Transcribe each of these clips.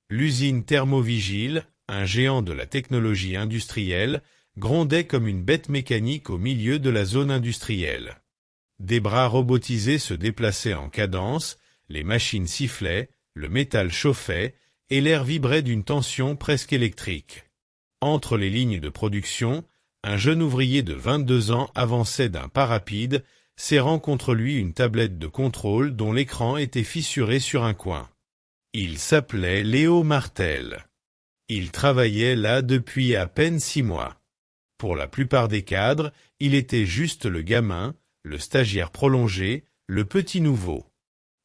L'usine Thermovigile, un géant de la technologie industrielle, grondait comme une bête mécanique au milieu de la zone industrielle. Des bras robotisés se déplaçaient en cadence, les machines sifflaient, le métal chauffait, et l'air vibrait d'une tension presque électrique. Entre les lignes de production, un jeune ouvrier de 22 ans avançait d'un pas rapide, serrant contre lui une tablette de contrôle dont l'écran était fissuré sur un coin. Il s'appelait Léo Martel. Il travaillait là depuis à peine 6 mois. Pour la plupart des cadres, il était juste le gamin, le stagiaire prolongé, le petit nouveau.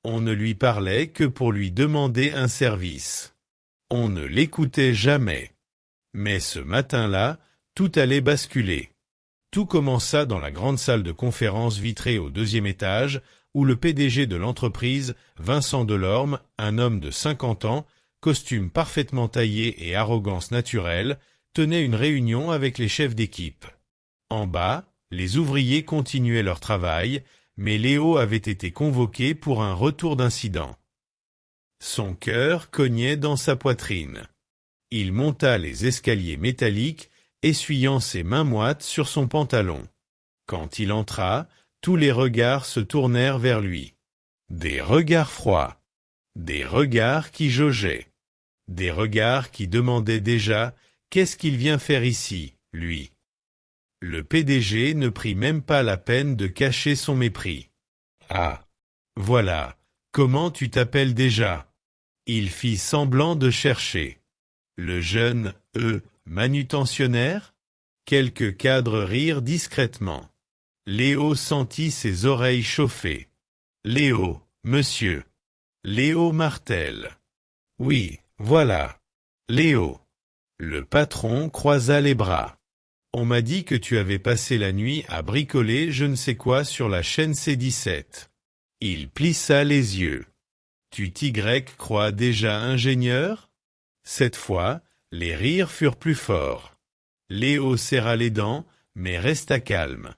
On ne lui parlait que pour lui demander un service. On ne l'écoutait jamais. Mais ce matin-là, tout allait basculer. Tout commença dans la grande salle de conférence vitrée au 2e étage, où le PDG de l'entreprise, Vincent Delorme, un homme de 50 ans, costume parfaitement taillé et arrogance naturelle, tenait une réunion avec les chefs d'équipe. En bas, les ouvriers continuaient leur travail, mais Léo avait été convoqué pour un retour d'incident. Son cœur cognait dans sa poitrine. Il monta les escaliers métalliques, essuyant ses mains moites sur son pantalon. Quand il entra, tous les regards se tournèrent vers lui. Des regards froids. Des regards qui jaugeaient. Des regards qui demandaient déjà « Qu'est-ce qu'il vient faire ici, lui ?» Le PDG ne prit même pas la peine de cacher son mépris. « Ah, voilà, comment tu t'appelles déjà ?» Il fit semblant de chercher. Le jeune, manutentionnaire? Quelques cadres rirent discrètement. Léo sentit ses oreilles chauffer. Léo, monsieur. Léo Martel. Oui, voilà. Léo. Le patron croisa les bras. On m'a dit que tu avais passé la nuit à bricoler je ne sais quoi sur la chaîne C17. Il plissa les yeux. Tu t'y crois déjà ingénieur? Cette fois, les rires furent plus forts. Léo serra les dents, mais resta calme.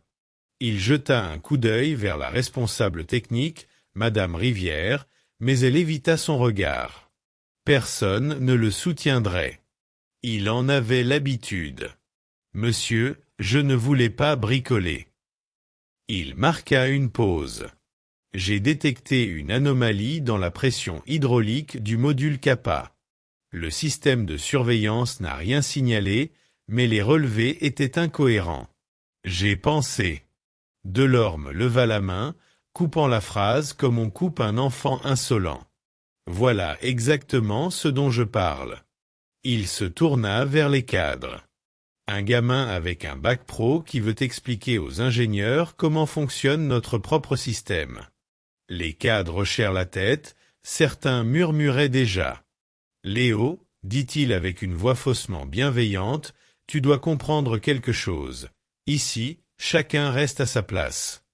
Il jeta un coup d'œil vers la responsable technique, Madame Rivière, mais elle évita son regard. Personne ne le soutiendrait. Il en avait l'habitude. Monsieur, je ne voulais pas bricoler. Il marqua une pause. J'ai détecté une anomalie dans la pression hydraulique du module Kappa. Le système de surveillance n'a rien signalé, mais les relevés étaient incohérents. J'ai pensé. Delorme leva la main, coupant la phrase comme on coupe un enfant insolent. Voilà exactement ce dont je parle. Il se tourna vers les cadres. Un gamin avec un bac pro qui veut expliquer aux ingénieurs comment fonctionne notre propre système. Les cadres hochèrent la tête, certains murmuraient déjà. Léo, dit-il avec une voix faussement bienveillante, tu dois comprendre quelque chose. Ici, chacun reste à sa place.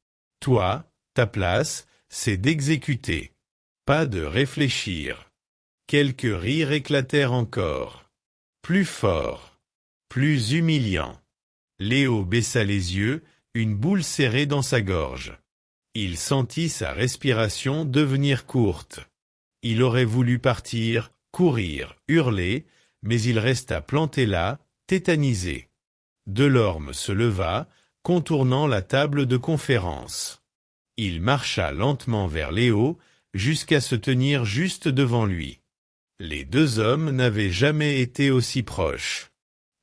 Toi, ta place, c'est d'exécuter. Pas de réfléchir. Quelques rires éclatèrent encore. Plus fort. Plus humiliant. Léo baissa les yeux, une boule serrée dans sa gorge. Il sentit sa respiration devenir courte. Il aurait voulu partir, courir, hurler, mais il resta planté là, tétanisé. Delorme se leva, contournant la table de conférence. Il marcha lentement vers Léo, jusqu'à se tenir juste devant lui. Les deux hommes n'avaient jamais été aussi proches.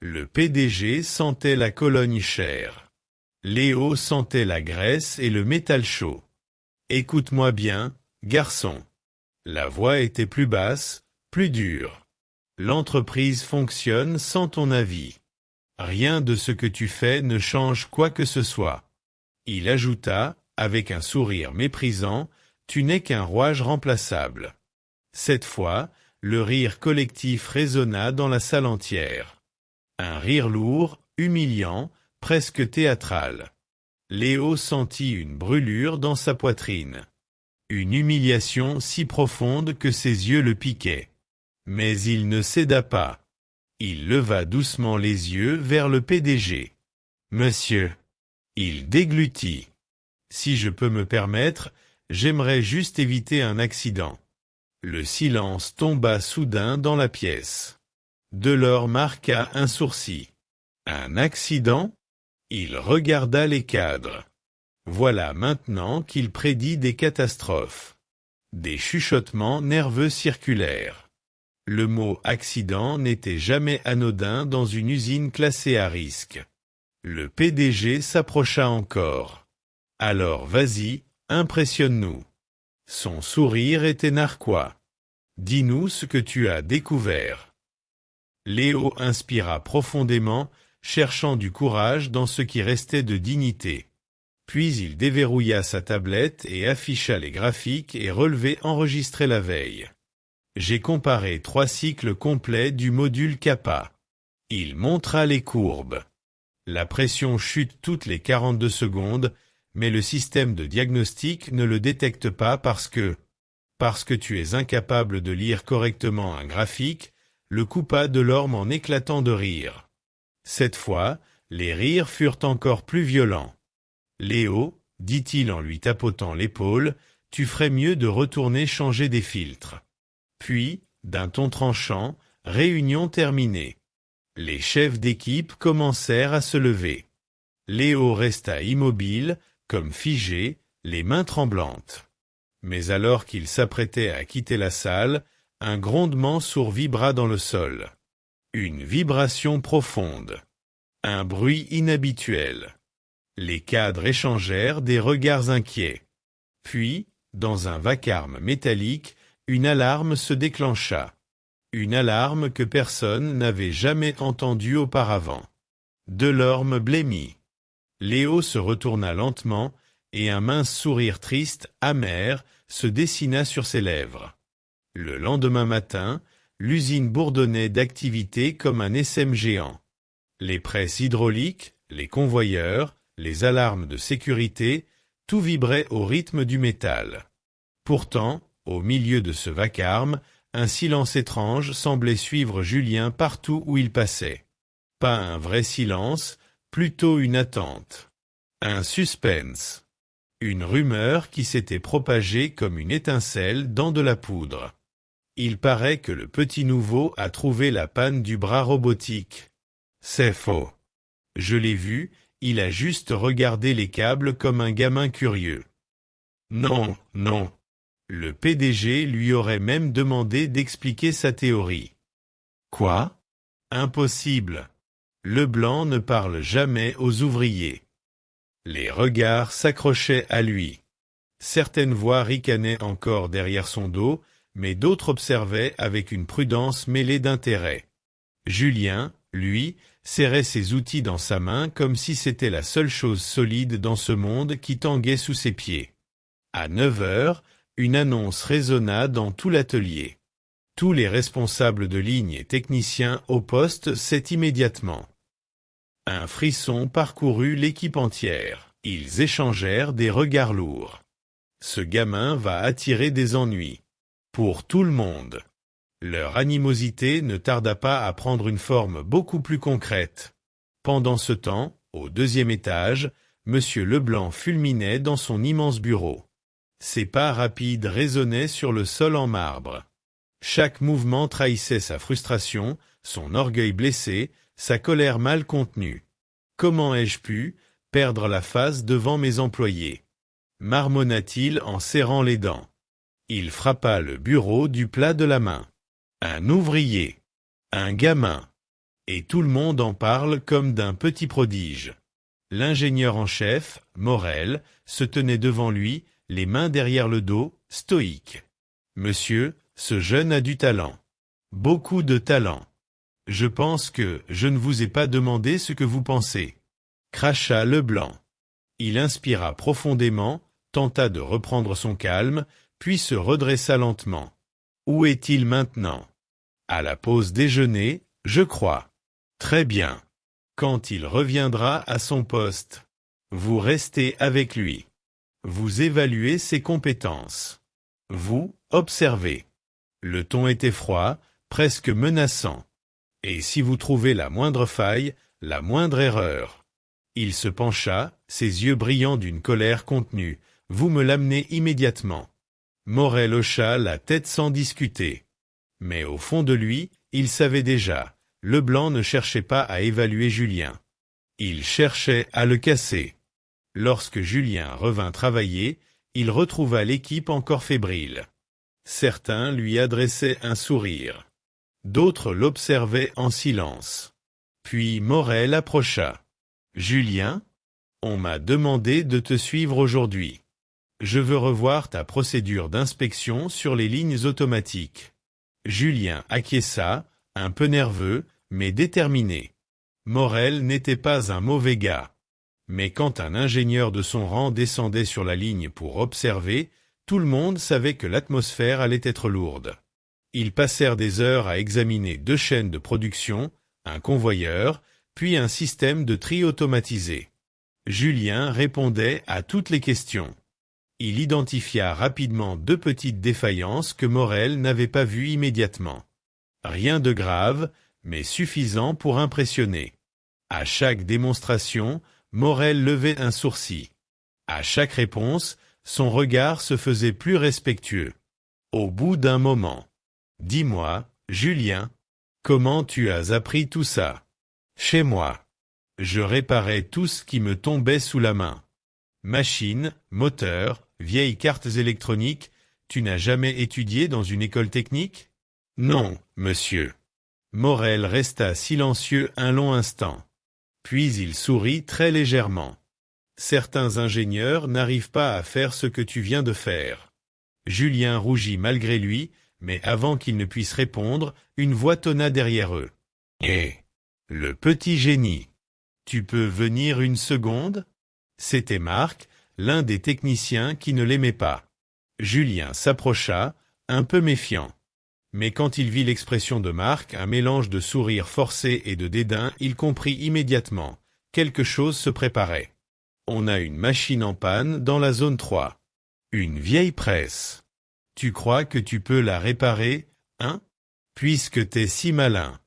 Le PDG sentait la Cologne chère. Léo sentait la graisse et le métal chaud. « Écoute-moi bien, garçon. » La voix était plus basse, plus dure. « L'entreprise fonctionne sans ton avis. Rien de ce que tu fais ne change quoi que ce soit. » Il ajouta, avec un sourire méprisant, « Tu n'es qu'un rouage remplaçable. » Cette fois, le rire collectif résonna dans la salle entière. Un rire lourd, humiliant, presque théâtral. Léo sentit une brûlure dans sa poitrine. Une humiliation si profonde que ses yeux le piquaient. Mais il ne céda pas. Il leva doucement les yeux vers le PDG. « Monsieur. » Il déglutit. « Si je peux me permettre, j'aimerais juste éviter un accident. » Le silence tomba soudain dans la pièce. Delors marqua un sourcil. Un accident? Il regarda les cadres. Voilà maintenant qu'il prédit des catastrophes. Des chuchotements nerveux circulèrent. Le mot « accident » n'était jamais anodin dans une usine classée à risque. Le PDG s'approcha encore. « Alors vas-y, impressionne-nous. » Son sourire était narquois. « Dis-nous ce que tu as découvert. » Léo inspira profondément, cherchant du courage dans ce qui restait de dignité. Puis il déverrouilla sa tablette et afficha les graphiques et relevés enregistrés la veille. J'ai comparé 3 cycles complets du module Kappa. Il montra les courbes. La pression chute toutes les 42 secondes, mais le système de diagnostic ne le détecte pas parce que tu es incapable de lire correctement un graphique, le coupa Delorme en éclatant de rire. Cette fois, les rires furent encore plus violents. « Léo, dit-il en lui tapotant l'épaule, tu ferais mieux de retourner changer des filtres. » Puis, d'un ton tranchant, réunion terminée. Les chefs d'équipe commencèrent à se lever. Léo resta immobile, comme figé, les mains tremblantes. Mais alors qu'il s'apprêtait à quitter la salle, un grondement sourd vibra dans le sol. Une vibration profonde. Un bruit inhabituel. Les cadres échangèrent des regards inquiets. Puis, dans un vacarme métallique, une alarme se déclencha. Une alarme que personne n'avait jamais entendue auparavant. Delorme blêmit. Léo se retourna lentement, et un mince sourire triste, amer, se dessina sur ses lèvres. Le lendemain matin, l'usine bourdonnait d'activité comme un essaim géant. Les presses hydrauliques, les convoyeurs, les alarmes de sécurité, tout vibrait au rythme du métal. Pourtant, au milieu de ce vacarme, un silence étrange semblait suivre Julien partout où il passait. Pas un vrai silence, plutôt une attente. Un suspense. Une rumeur qui s'était propagée comme une étincelle dans de la poudre. Il paraît que le petit nouveau a trouvé la panne du bras robotique. C'est faux. Je l'ai vu, il a juste regardé les câbles comme un gamin curieux. Non, non. Le PDG lui aurait même demandé d'expliquer sa théorie. Quoi? Impossible. Leblanc ne parle jamais aux ouvriers. Les regards s'accrochaient à lui. Certaines voix ricanaient encore derrière son dos, mais d'autres observaient avec une prudence mêlée d'intérêt. Julien, lui, serrait ses outils dans sa main comme si c'était la seule chose solide dans ce monde qui tanguait sous ses pieds. À 9 heures, une annonce résonna dans tout l'atelier. Tous les responsables de ligne et techniciens au poste s'est immédiatement. Un frisson parcourut l'équipe entière. Ils échangèrent des regards lourds. Ce gamin va attirer des ennuis. Pour tout le monde. Leur animosité ne tarda pas à prendre une forme beaucoup plus concrète. Pendant ce temps, au 2e étage, M. Leblanc fulminait dans son immense bureau. Ses pas rapides résonnaient sur le sol en marbre. Chaque mouvement trahissait sa frustration, son orgueil blessé, sa colère mal contenue. Comment ai-je pu perdre la face devant mes employés? Marmonna-t-il en serrant les dents. Il frappa le bureau du plat de la main. Un ouvrier, un gamin, et tout le monde en parle comme d'un petit prodige. L'ingénieur en chef, Morel, se tenait devant lui, les mains derrière le dos, stoïque. « Monsieur, ce jeune a du talent. Beaucoup de talent. Je pense que je ne vous ai pas demandé ce que vous pensez. » Cracha Leblanc. Il inspira profondément, tenta de reprendre son calme, puis se redressa lentement. Où est-il maintenant? À la pause déjeuner, je crois. Très bien. Quand il reviendra à son poste, vous restez avec lui. Vous évaluez ses compétences. Vous observez. Le ton était froid, presque menaçant. Et si vous trouvez la moindre faille, la moindre erreur. Il se pencha, ses yeux brillants d'une colère contenue. Vous me l'amenez immédiatement. Morel hocha la tête sans discuter. Mais au fond de lui, il savait déjà, Leblanc ne cherchait pas à évaluer Julien. Il cherchait à le casser. Lorsque Julien revint travailler, il retrouva l'équipe encore fébrile. Certains lui adressaient un sourire. D'autres l'observaient en silence. Puis Morel approcha. « Julien, on m'a demandé de te suivre aujourd'hui. Je veux revoir ta procédure d'inspection sur les lignes automatiques. » Julien acquiesça, un peu nerveux, mais déterminé. Morel n'était pas un mauvais gars. Mais quand un ingénieur de son rang descendait sur la ligne pour observer, tout le monde savait que l'atmosphère allait être lourde. Ils passèrent des heures à examiner 2 chaînes de production, un convoyeur, puis un système de tri automatisé. Julien répondait à toutes les questions. Il identifia rapidement 2 petites défaillances que Morel n'avait pas vues immédiatement. Rien de grave, mais suffisant pour impressionner. À chaque démonstration, Morel levait un sourcil. À chaque réponse, son regard se faisait plus respectueux. Au bout d'un moment, « Dis-moi, Julien, comment tu as appris tout ça ? » ?»« Chez moi. Je réparais tout ce qui me tombait sous la main. Machines, moteurs, vieilles cartes électroniques, tu n'as jamais étudié dans une école technique ? » ?»« Non, monsieur. » Morel resta silencieux un long instant. Puis il sourit très légèrement. « Certains ingénieurs n'arrivent pas à faire ce que tu viens de faire. » Julien rougit malgré lui, mais avant qu'il ne puisse répondre, une voix tonna derrière eux. « Hé, le petit génie, tu peux venir une seconde ?» C'était Marc, l'un des techniciens qui ne l'aimait pas. Julien s'approcha, un peu méfiant. Mais quand il vit l'expression de Marc, un mélange de sourire forcé et de dédain, il comprit immédiatement. Quelque chose se préparait. « On a une machine en panne dans la zone 3. Une vieille presse. Tu crois que tu peux la réparer, hein? Puisque t'es si malin. »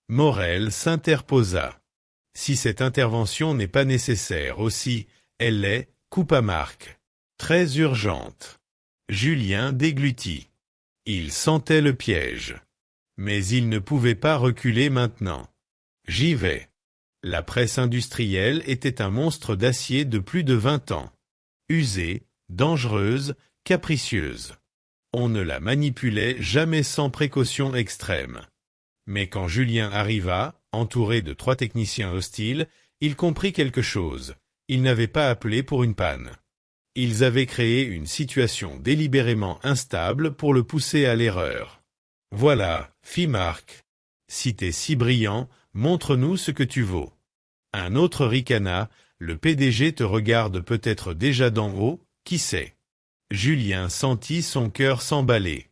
Morel s'interposa. « Si cette intervention n'est pas nécessaire aussi, elle l'est, coupa Marc. Très urgente. » Julien déglutit. Il sentait le piège. Mais il ne pouvait pas reculer maintenant. « J'y vais. » La presse industrielle était un monstre d'acier de plus de 20 ans. Usée, dangereuse, capricieuse. On ne la manipulait jamais sans précaution extrême. Mais quand Julien arriva, entouré de 3 techniciens hostiles, il comprit quelque chose. Ils n'avaient pas appelé pour une panne. Ils avaient créé une situation délibérément instable pour le pousser à l'erreur. « Voilà, fit Marc. Si t'es si brillant, montre-nous ce que tu vaux. » Un autre ricana, « Le PDG te regarde peut-être déjà d'en haut, qui sait ?» Julien sentit son cœur s'emballer.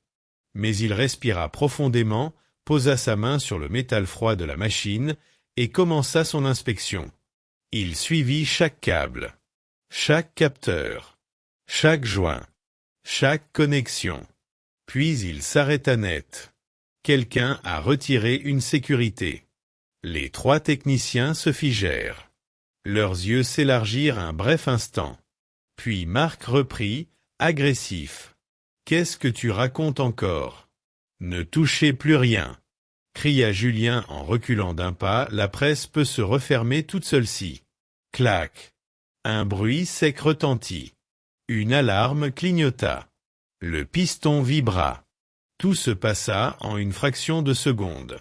Mais il respira profondément, posa sa main sur le métal froid de la machine et commença son inspection. Il suivit chaque câble, chaque capteur, chaque joint, chaque connexion. Puis il s'arrêta net. Quelqu'un a retiré une sécurité. Les 3 techniciens se figèrent. Leurs yeux s'élargirent un bref instant. Puis Marc reprit, agressif. « Qu'est-ce que tu racontes encore ? Ne touchez plus rien !» cria Julien en reculant d'un pas. « La presse peut se refermer toute seule-ci. » Clac. Un bruit sec retentit. Une alarme clignota. Le piston vibra. Tout se passa en une fraction de seconde.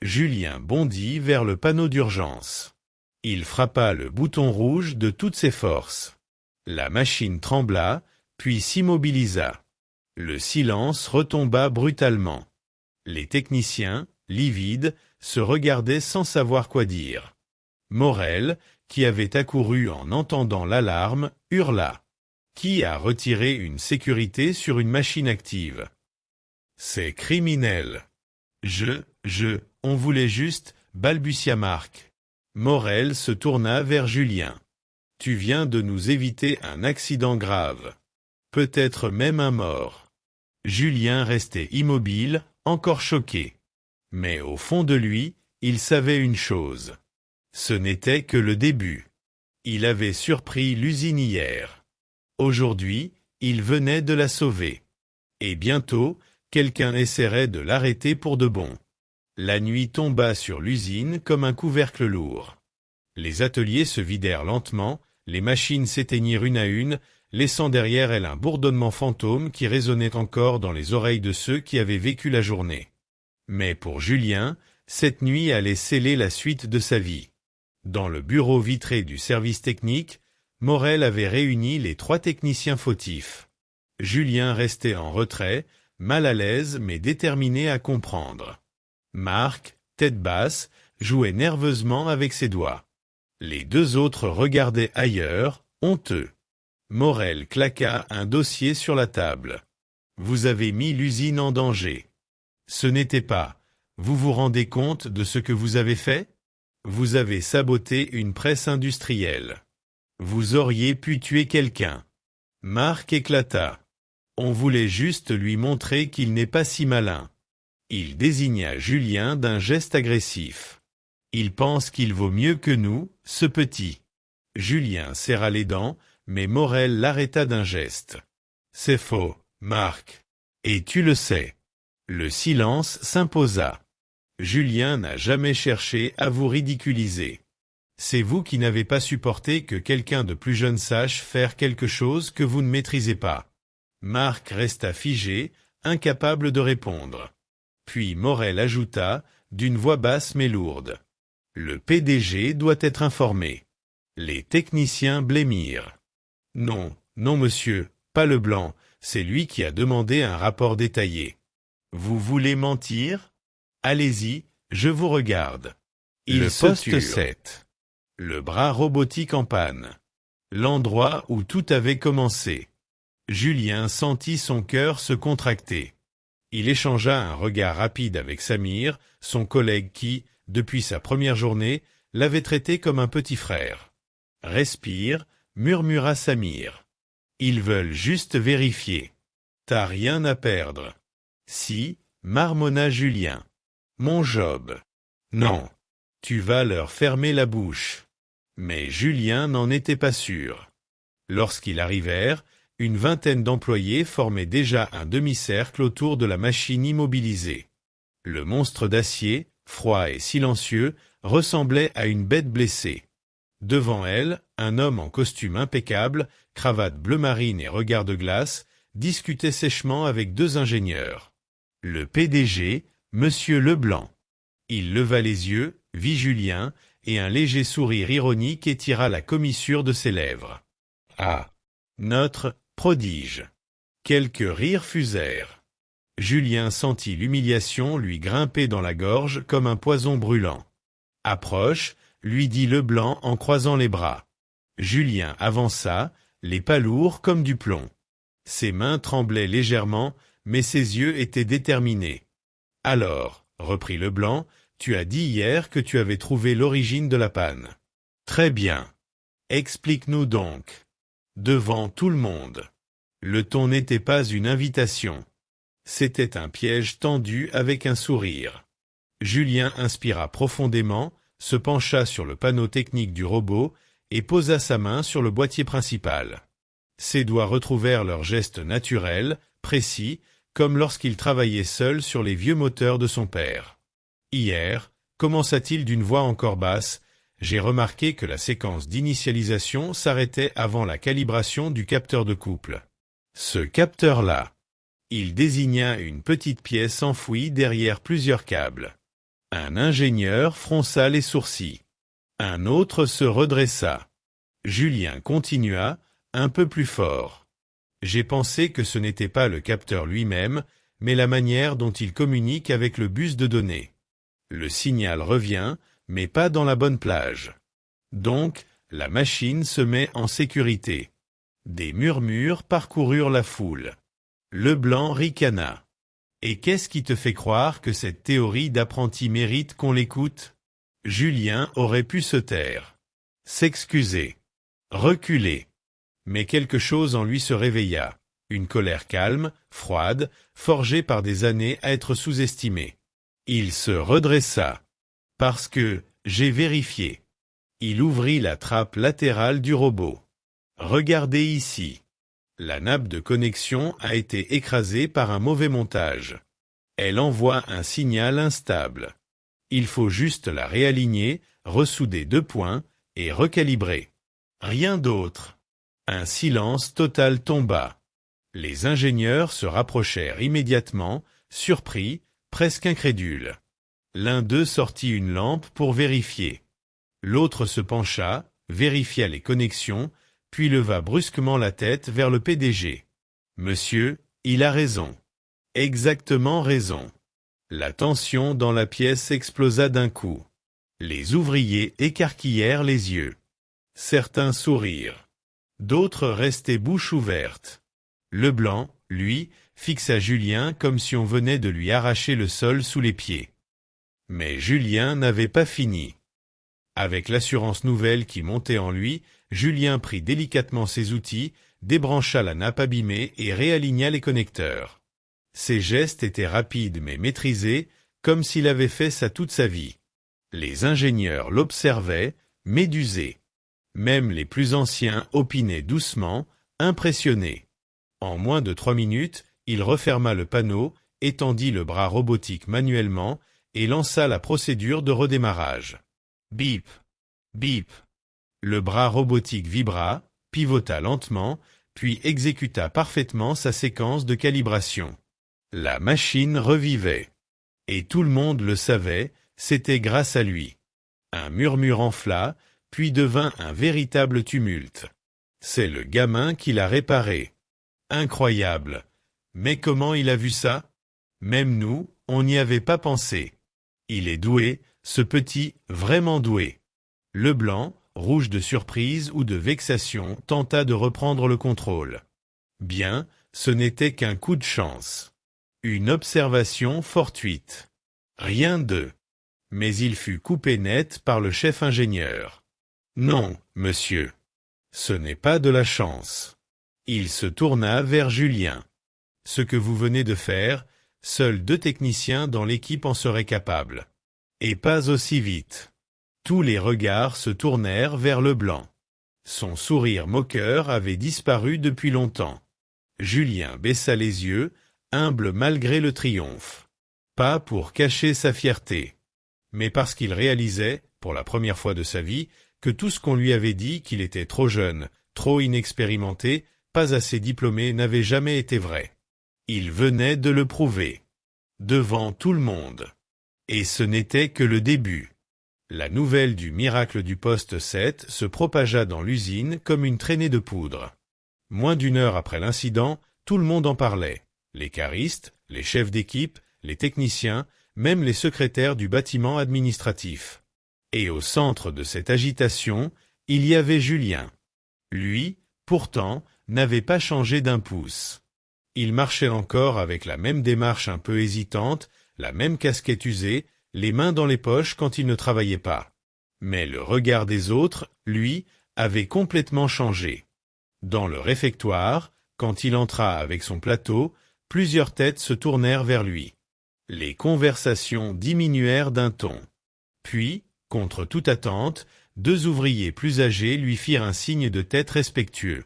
Julien bondit vers le panneau d'urgence. Il frappa le bouton rouge de toutes ses forces. La machine trembla, puis s'immobilisa. Le silence retomba brutalement. Les techniciens, livides, se regardaient sans savoir quoi dire. Morel, qui avait accouru en entendant l'alarme, hurla. Qui a retiré une sécurité sur une machine active? C'est criminel. On voulait juste, balbutia Marc. Morel se tourna vers Julien. Tu viens de nous éviter un accident grave. Peut-être même un mort. Julien restait immobile, encore choqué. Mais au fond de lui, il savait une chose. Ce n'était que le début. Il avait surpris l'usine hier. Aujourd'hui, il venait de la sauver. Et bientôt, quelqu'un essaierait de l'arrêter pour de bon. La nuit tomba sur l'usine comme un couvercle lourd. Les ateliers se vidèrent lentement, les machines s'éteignirent une à une, laissant derrière elles un bourdonnement fantôme qui résonnait encore dans les oreilles de ceux qui avaient vécu la journée. Mais pour Julien, cette nuit allait sceller la suite de sa vie. Dans le bureau vitré du service technique, Morel avait réuni les 3 techniciens fautifs. Julien restait en retrait, mal à l'aise mais déterminé à comprendre. Marc, tête basse, jouait nerveusement avec ses doigts. Les 2 autres regardaient ailleurs, honteux. Morel claqua un dossier sur la table. « Vous avez mis l'usine en danger. Ce n'était pas. Vous vous rendez compte de ce que vous avez fait? Vous avez saboté une presse industrielle. Vous auriez pu tuer quelqu'un. » Marc éclata. On voulait juste lui montrer qu'il n'est pas si malin. Il désigna Julien d'un geste agressif. Il pense qu'il vaut mieux que nous, ce petit. Julien serra les dents, mais Morel l'arrêta d'un geste. C'est faux, Marc. Et tu le sais. Le silence s'imposa. Julien n'a jamais cherché à vous ridiculiser. C'est vous qui n'avez pas supporté que quelqu'un de plus jeune sache faire quelque chose que vous ne maîtrisez pas. Marc resta figé, incapable de répondre. Puis Morel ajouta, d'une voix basse mais lourde. Le PDG doit être informé. Les techniciens blêmirent. Non, non monsieur, pas Leblanc, c'est lui qui a demandé un rapport détaillé. Vous voulez mentir? Allez-y, je vous regarde. Le poste 7. Le bras robotique en panne. L'endroit où tout avait commencé. Julien sentit son cœur se contracter. Il échangea un regard rapide avec Samir, son collègue qui, depuis sa première journée, l'avait traité comme un petit frère. « Respire », murmura Samir. « Ils veulent juste vérifier. T'as rien à perdre. »« Si », marmonna Julien. « Mon job. »« Non. Tu vas leur fermer la bouche. » Mais Julien n'en était pas sûr. Lorsqu'ils arrivèrent, une vingtaine d'employés formaient déjà un demi-cercle autour de la machine immobilisée. Le monstre d'acier, froid et silencieux, ressemblait à une bête blessée. Devant elle, un homme en costume impeccable, cravate bleu marine et regard de glace, discutait sèchement avec 2 ingénieurs. Le PDG, Monsieur Leblanc. Il leva les yeux, vit Julien, et un léger sourire ironique étira la commissure de ses lèvres. « Ah, notre prodige !» Quelques rires fusèrent. Julien sentit l'humiliation lui grimper dans la gorge comme un poison brûlant. « Approche !» lui dit Leblanc en croisant les bras. Julien avança, les pas lourds comme du plomb. Ses mains tremblaient légèrement, mais ses yeux étaient déterminés. « Alors, » reprit Leblanc, « tu as dit hier que tu avais trouvé l'origine de la panne. » « Très bien. Explique-nous donc. » Devant tout le monde. Le ton n'était pas une invitation. C'était un piège tendu avec un sourire. Julien inspira profondément, se pencha sur le panneau technique du robot et posa sa main sur le boîtier principal. Ses doigts retrouvèrent leur geste naturel, précis, comme lorsqu'il travaillait seul sur les vieux moteurs de son père. « Hier, » commença-t-il d'une voix encore basse, « j'ai remarqué que la séquence d'initialisation s'arrêtait avant la calibration du capteur de couple. Ce capteur-là. » Il désigna une petite pièce enfouie derrière plusieurs câbles. Un ingénieur fronça les sourcils. Un autre se redressa. Julien continua, un peu plus fort. « J'ai pensé que ce n'était pas le capteur lui-même, mais la manière dont il communique avec le bus de données. Le signal revient, mais pas dans la bonne plage. Donc, la machine se met en sécurité. » Des murmures parcoururent la foule. Leblanc ricana. « Et qu'est-ce qui te fait croire que cette théorie d'apprenti mérite qu'on l'écoute ?» Julien aurait pu se taire, s'excuser, reculer. Mais quelque chose en lui se réveilla, une colère calme, froide, forgée par des années à être sous-estimée. Il se redressa. « Parce que, j'ai vérifié. » Il ouvrit la trappe latérale du robot. « Regardez ici. » La nappe de connexion a été écrasée par un mauvais montage. Elle envoie un signal instable. Il faut juste la réaligner, ressouder 2 points et recalibrer. Rien d'autre. Un silence total tomba. Les ingénieurs se rapprochèrent immédiatement, surpris, presque incrédules. L'un d'eux sortit une lampe pour vérifier. L'autre se pencha, vérifia les connexions, puis leva brusquement la tête vers le PDG. « Monsieur, il a raison. Exactement raison. » La tension dans la pièce explosa d'un coup. Les ouvriers écarquillèrent les yeux. Certains sourirent. D'autres restaient bouche ouverte. Leblanc, lui, fixa Julien comme si on venait de lui arracher le sol sous les pieds. Mais Julien n'avait pas fini. Avec l'assurance nouvelle qui montait en lui, Julien prit délicatement ses outils, débrancha la nappe abîmée et réaligna les connecteurs. Ses gestes étaient rapides mais maîtrisés, comme s'il avait fait ça toute sa vie. Les ingénieurs l'observaient, médusés. Même les plus anciens opinaient doucement, impressionnés. En moins de 3 minutes, il referma le panneau, étendit le bras robotique manuellement et lança la procédure de redémarrage. Bip, bip. Le bras robotique vibra, pivota lentement, puis exécuta parfaitement sa séquence de calibration. La machine revivait. Et tout le monde le savait, c'était grâce à lui. Un murmure enfla, puis devint un véritable tumulte. C'est le gamin qui l'a réparé. Incroyable. Mais comment il a vu ça? Même nous, on n'y avait pas pensé. Il est doué, ce petit, vraiment doué. Leblanc, rouge de surprise ou de vexation, tenta de reprendre le contrôle. Bien, ce n'était qu'un coup de chance. Une observation fortuite. Rien de. Mais il fut coupé net par le chef ingénieur. Non, monsieur. Ce n'est pas de la chance. Il se tourna vers Julien. Ce que vous venez de faire, seuls 2 techniciens dans l'équipe en seraient capables. Et pas aussi vite. Tous les regards se tournèrent vers Leblanc. Son sourire moqueur avait disparu depuis longtemps. Julien baissa les yeux, humble malgré le triomphe. Pas pour cacher sa fierté, mais parce qu'il réalisait, pour la première fois de sa vie, que tout ce qu'on lui avait dit, qu'il était trop jeune, trop inexpérimenté, pas assez diplômé, n'avait jamais été vrai. Il venait de le prouver. Devant tout le monde. Et ce n'était que le début. La nouvelle du miracle du poste 7 se propagea dans l'usine comme une traînée de poudre. Moins d'1 heure après l'incident, tout le monde en parlait. Les caristes, les chefs d'équipe, les techniciens, même les secrétaires du bâtiment administratif. Et au centre de cette agitation, il y avait Julien. Lui, pourtant, n'avait pas changé d'un pouce. Il marchait encore avec la même démarche un peu hésitante, la même casquette usée, les mains dans les poches quand il ne travaillait pas. Mais le regard des autres, lui, avait complètement changé. Dans le réfectoire, quand il entra avec son plateau, plusieurs têtes se tournèrent vers lui. Les conversations diminuèrent d'un ton. Puis, contre toute attente, 2 ouvriers plus âgés lui firent un signe de tête respectueux.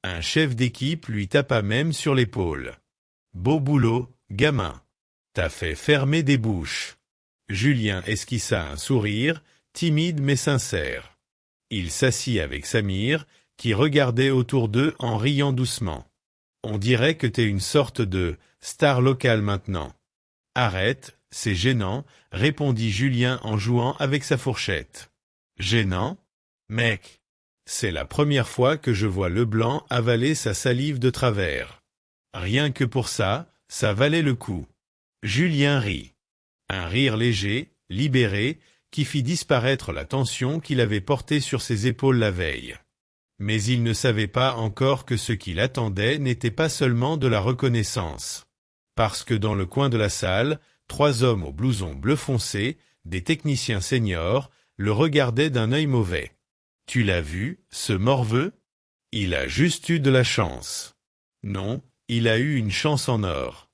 Un chef d'équipe lui tapa même sur l'épaule. « Beau boulot, gamin. T'as fait fermer des bouches. » Julien esquissa un sourire, timide mais sincère. Il s'assit avec Samir, qui regardait autour d'eux en riant doucement. « On dirait que t'es une sorte de star locale maintenant. »« Arrête, c'est gênant, » répondit Julien en jouant avec sa fourchette. « Gênant? Mec, c'est la première fois que je vois Leblanc avaler sa salive de travers. Rien que pour ça, ça valait le coup. » Julien rit. Un rire léger, libéré, qui fit disparaître la tension qu'il avait portée sur ses épaules la veille. Mais il ne savait pas encore que ce qui l'attendait n'était pas seulement de la reconnaissance. Parce que dans le coin de la salle, 3 hommes au blouson bleu foncé, des techniciens seniors, le regardaient d'un œil mauvais. « Tu l'as vu, ce morveux? Il a juste eu de la chance. » Non, il a eu une chance en or.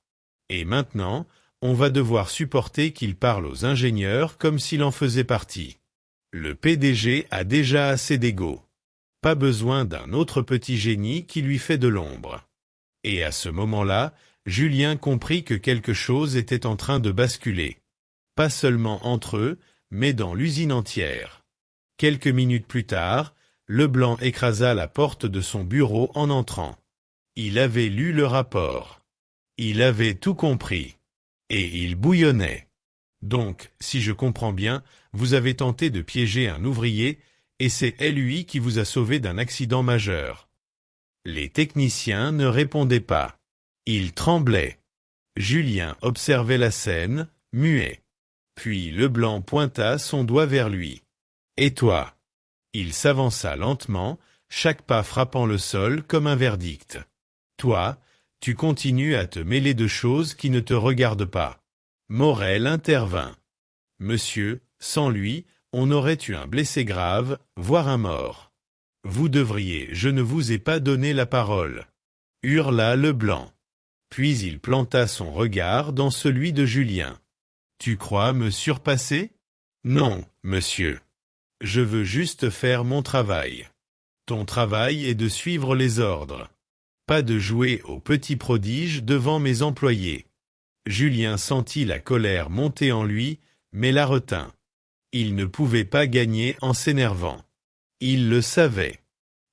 Et maintenant, on va devoir supporter qu'il parle aux ingénieurs comme s'il en faisait partie. Le PDG a déjà assez d'ego. Pas besoin d'un autre petit génie qui lui fait de l'ombre. Et à ce moment-là, Julien comprit que quelque chose était en train de basculer. Pas seulement entre eux, mais dans l'usine entière. Quelques minutes plus tard, Leblanc écrasa la porte de son bureau en entrant. Il avait lu le rapport. Il avait tout compris. Et il bouillonnait. Donc, si je comprends bien, vous avez tenté de piéger un ouvrier, et c'est lui qui vous a sauvé d'un accident majeur. Les techniciens ne répondaient pas. Ils tremblaient. Julien observait la scène, muet. Puis Leblanc pointa son doigt vers lui. « Et toi ?» Il s'avança lentement, chaque pas frappant le sol comme un verdict. « Toi, tu continues à te mêler de choses qui ne te regardent pas. » Morel intervint. « Monsieur, sans lui, on aurait eu un blessé grave, voire un mort. Vous devriez, je ne vous ai pas donné la parole. » Hurla Leblanc. Puis il planta son regard dans celui de Julien. « Tu crois me surpasser ? Non, monsieur. Je veux juste faire mon travail. Ton travail est de suivre les ordres. Pas de jouer au petit prodige devant mes employés. » Julien sentit la colère monter en lui, mais la retint. Il ne pouvait pas gagner en s'énervant. Il le savait.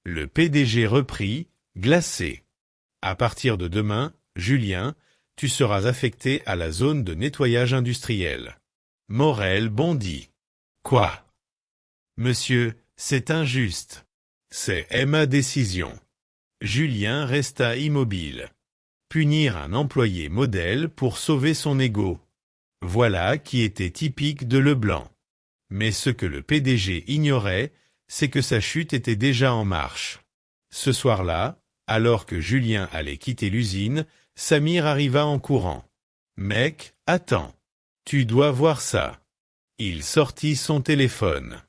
Le PDG reprit, glacé. « À partir de demain, Julien, tu seras affecté à la zone de nettoyage industriel. » Morel bondit. « Quoi ? Monsieur, c'est injuste. C'est ma décision. » Julien resta immobile. Punir un employé modèle pour sauver son ego. Voilà qui était typique de Leblanc. Mais ce que le PDG ignorait, c'est que sa chute était déjà en marche. Ce soir-là, alors que Julien allait quitter l'usine, Samir arriva en courant. « Mec, attends. Tu dois voir ça. » Il sortit son téléphone.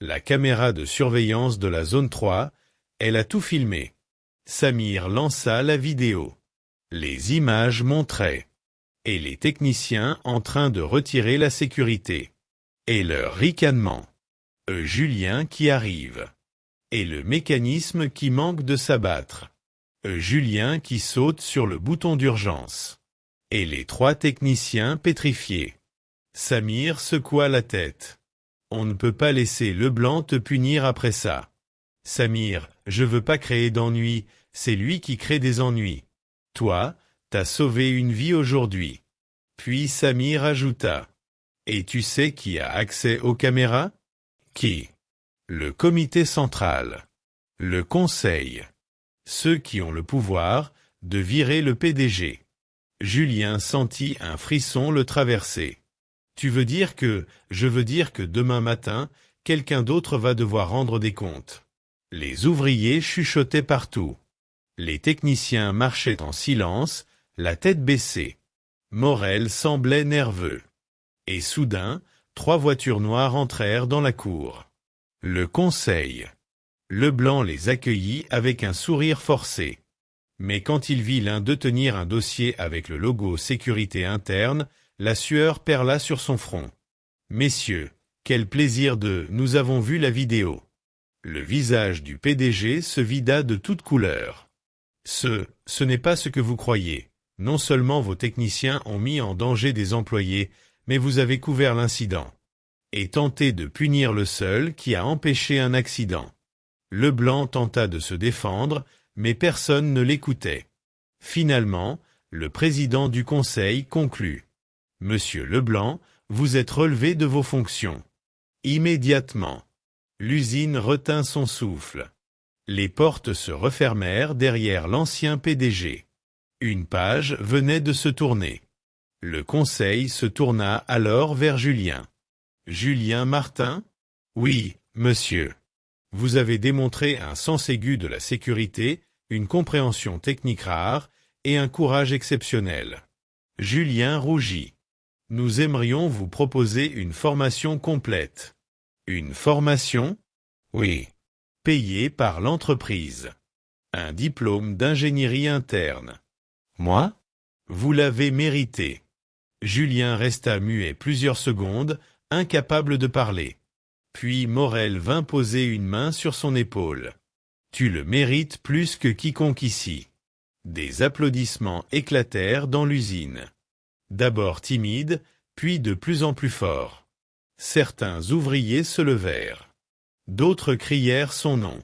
La caméra de surveillance de la zone 3, elle a tout filmé. Samir lança la vidéo. Les images montraient. Et les techniciens en train de retirer la sécurité. Et leur ricanement. Julien qui arrive. Et le mécanisme qui manque de s'abattre. Julien qui saute sur le bouton d'urgence. Et les 3 techniciens pétrifiés. Samir secoua la tête. On ne peut pas laisser Leblanc te punir après ça. Samir, je veux pas créer d'ennuis, c'est lui qui crée des ennuis. Toi, t'as sauvé une vie aujourd'hui. Puis Samir ajouta. Et tu sais qui a accès aux caméras? Qui? Le comité central. Le conseil. Ceux qui ont le pouvoir de virer le PDG. Julien sentit un frisson le traverser. Je veux dire que demain matin, quelqu'un d'autre va devoir rendre des comptes. Les ouvriers chuchotaient partout. Les techniciens marchaient en silence, la tête baissée. Morel semblait nerveux. Et soudain, 3 voitures noires entrèrent dans la cour. Le conseil. Leblanc les accueillit avec un sourire forcé. Mais quand il vit l'un d'eux tenir un dossier avec le logo sécurité interne, la sueur perla sur son front. « Messieurs, quel plaisir de... Nous avons vu la vidéo. » Le visage du PDG se vida de toutes couleurs. « Ce n'est pas ce que vous croyez. Non seulement vos techniciens ont mis en danger des employés, mais vous avez couvert l'incident. Et tenté de punir le seul qui a empêché un accident. » Leblanc tenta de se défendre, mais personne ne l'écoutait. Finalement, le président du conseil conclut. « Monsieur Leblanc, vous êtes relevé de vos fonctions. » Immédiatement. L'usine retint son souffle. Les portes se refermèrent derrière l'ancien PDG. Une page venait de se tourner. Le conseil se tourna alors vers Julien. « Julien Martin ? » ?»« Oui, monsieur. Vous avez démontré un sens aigu de la sécurité, une compréhension technique rare et un courage exceptionnel. » Julien rougit. « Nous aimerions vous proposer une formation complète. » « Une formation ? » ?»« Oui. Payée par l'entreprise. Un diplôme d'ingénierie interne. »« Moi ? » ?»« Vous l'avez mérité. » Julien resta muet plusieurs secondes, incapable de parler. Puis Morel vint poser une main sur son épaule. Tu le mérites plus que quiconque ici. » Des applaudissements éclatèrent dans l'usine. D'abord timides, puis de plus en plus forts. Certains ouvriers se levèrent. D'autres crièrent son nom.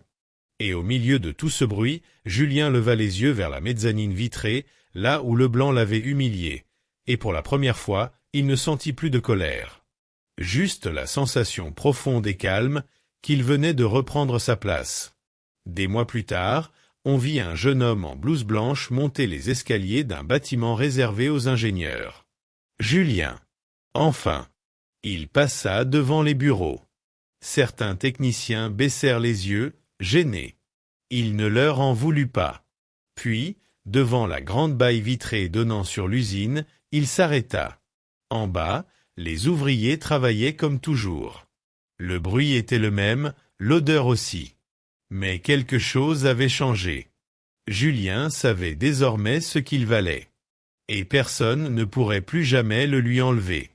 Et au milieu de tout ce bruit, Julien leva les yeux vers la mezzanine vitrée, là où Leblanc l'avait humilié, et pour la première fois, il ne sentit plus de colère. Juste la sensation profonde et calme qu'il venait de reprendre sa place. Des mois plus tard, on vit un jeune homme en blouse blanche monter les escaliers d'un bâtiment réservé aux ingénieurs. Julien. Enfin. Il passa devant les bureaux. Certains techniciens baissèrent les yeux, gênés. Il ne leur en voulut pas. Puis, devant la grande baille vitrée donnant sur l'usine, il s'arrêta. En bas, les ouvriers travaillaient comme toujours. Le bruit était le même, l'odeur aussi. Mais quelque chose avait changé. Julien savait désormais ce qu'il valait. Et personne ne pourrait plus jamais le lui enlever.